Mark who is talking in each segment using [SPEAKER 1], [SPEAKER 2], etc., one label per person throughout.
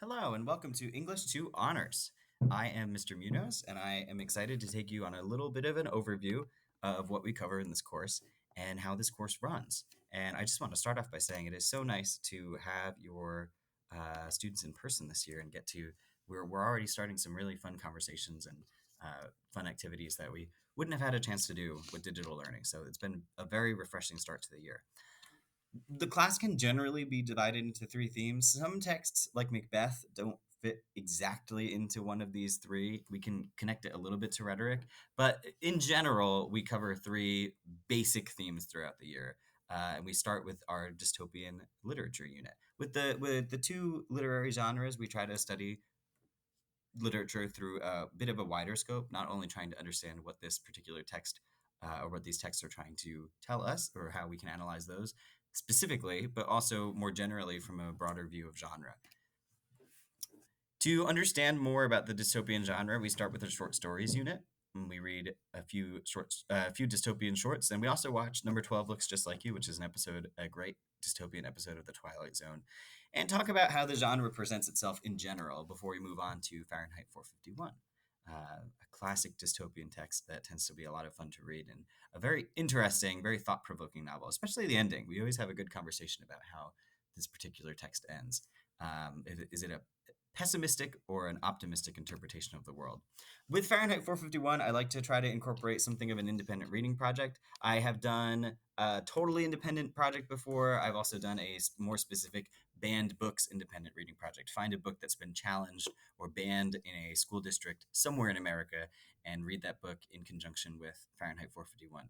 [SPEAKER 1] Hello, and welcome to English 2 Honors. I am Mr. Munoz, and I am excited to take you on a little bit of an overview of what we cover in this course and how this course runs. And I just want to start off by saying it is so nice to have your students in person this year and we're already starting some really fun conversations and fun activities that we wouldn't have had a chance to do with digital learning. So it's been a very refreshing start to the year. The class can generally be divided into three themes. Some texts, like Macbeth, don't fit exactly into one of these three. We can connect it a little bit to rhetoric, but in general, we cover three basic themes throughout the year. And we start with our dystopian literature unit. With the two literary genres, we try to study literature through a bit of a wider scope, not only trying to understand what this particular text or what these texts are trying to tell us or how we can analyze those specifically, but also more generally from a broader view of genre. To understand more about the dystopian genre, we start with a short stories unit. And we read a few dystopian shorts, and we also watch Number 12 Looks Just Like You, which is a great dystopian episode of The Twilight Zone, and talk about how the genre presents itself in general before we move on to Fahrenheit 451, a classic dystopian text that tends to be a lot of fun to read and a very interesting, very thought-provoking novel, especially the ending. We always have a good conversation about how this particular text ends. Is it a pessimistic or an optimistic interpretation of the world? With Fahrenheit 451, I like to try to incorporate something of an independent reading project. I have done a totally independent project before. I've also done a more specific banned books independent reading project. Find a book that's been challenged or banned in a school district somewhere in America and read that book in conjunction with Fahrenheit 451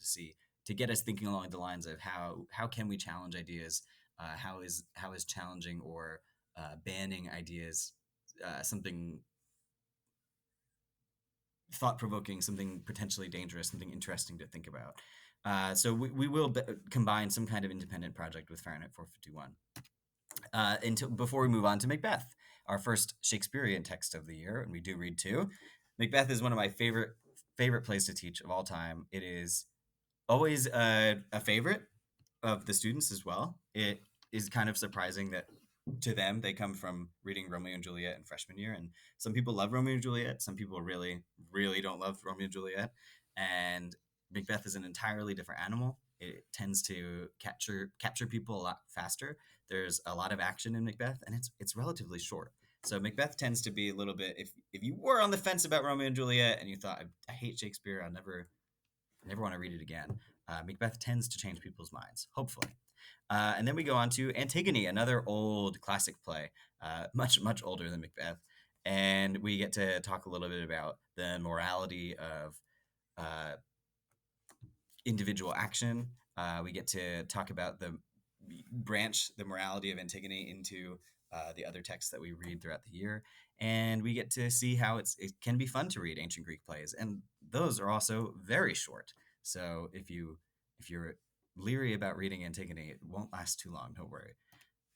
[SPEAKER 1] to get us thinking along the lines of how can we challenge ideas, how is challenging or banning ideas something thought provoking, something potentially dangerous, something interesting to think about. So we will combine some kind of independent project with Fahrenheit 451. Until before we move on to Macbeth, our first Shakespearean text of the year, and we do read two. Macbeth is one of my favorite plays to teach of all time. It is always a favorite of the students as well. It is kind of surprising that to them they come from reading Romeo and Juliet in freshman year, and some people love Romeo and Juliet, some people really really don't love Romeo and Juliet, and Macbeth is an entirely different animal. It tends to capture people a lot faster. There's a lot of action in Macbeth, and it's relatively short. So Macbeth tends to be a little bit, if you were on the fence about Romeo and Juliet and you thought I hate Shakespeare, I never want to read it again. Macbeth tends to change people's minds, hopefully. And then we go on to Antigone, another old classic play, much older than Macbeth. And we get to talk a little bit about the morality of individual action. We get to talk about the morality of Antigone into the other texts that we read throughout the year. And we get to see how it can be fun to read ancient Greek plays. And those are also very short. So if you're leery about reading Antigone, it won't last too long, don't worry.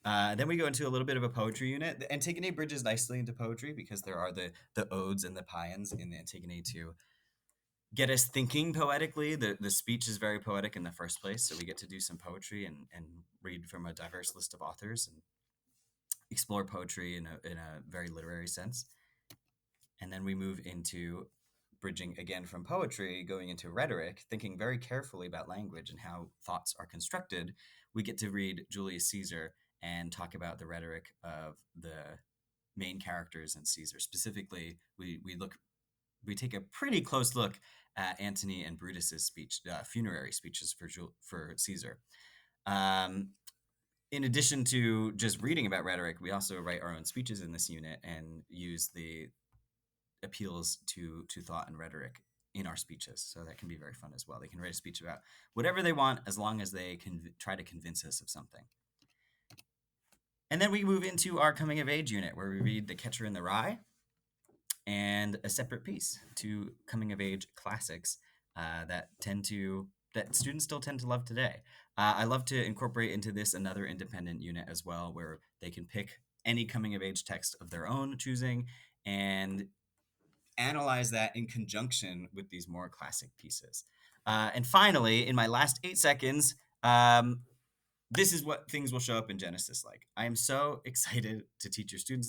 [SPEAKER 1] Then we go into a little bit of a poetry unit. The Antigone bridges nicely into poetry because there are the odes and the paeans in the Antigone to get us thinking poetically. The speech is very poetic in the first place, so we get to do some poetry and read from a diverse list of authors and explore poetry in a very literary sense. And then we move into bridging again from poetry, going into rhetoric, thinking very carefully about language and how thoughts are constructed. We get to read Julius Caesar and talk about the rhetoric of the main characters in Caesar. Specifically, we take a pretty close look at Antony and Brutus's speech, funerary speeches for Caesar. In addition to just reading about rhetoric, we also write our own speeches in this unit and use the appeals to thought and rhetoric in our speeches. So that can be very fun as well. They can write a speech about whatever they want as long as they can try to convince us of something. And then we move into our coming of age unit where we read The Catcher in the Rye and a separate piece to coming of age classics that students still tend to love today. I love to incorporate into this another independent unit as well, where they can pick any coming of age text of their own choosing and analyze that in conjunction with these more classic pieces. And finally, in my last 8 seconds, this is what things will show up in Genesis like. I am so excited to teach your students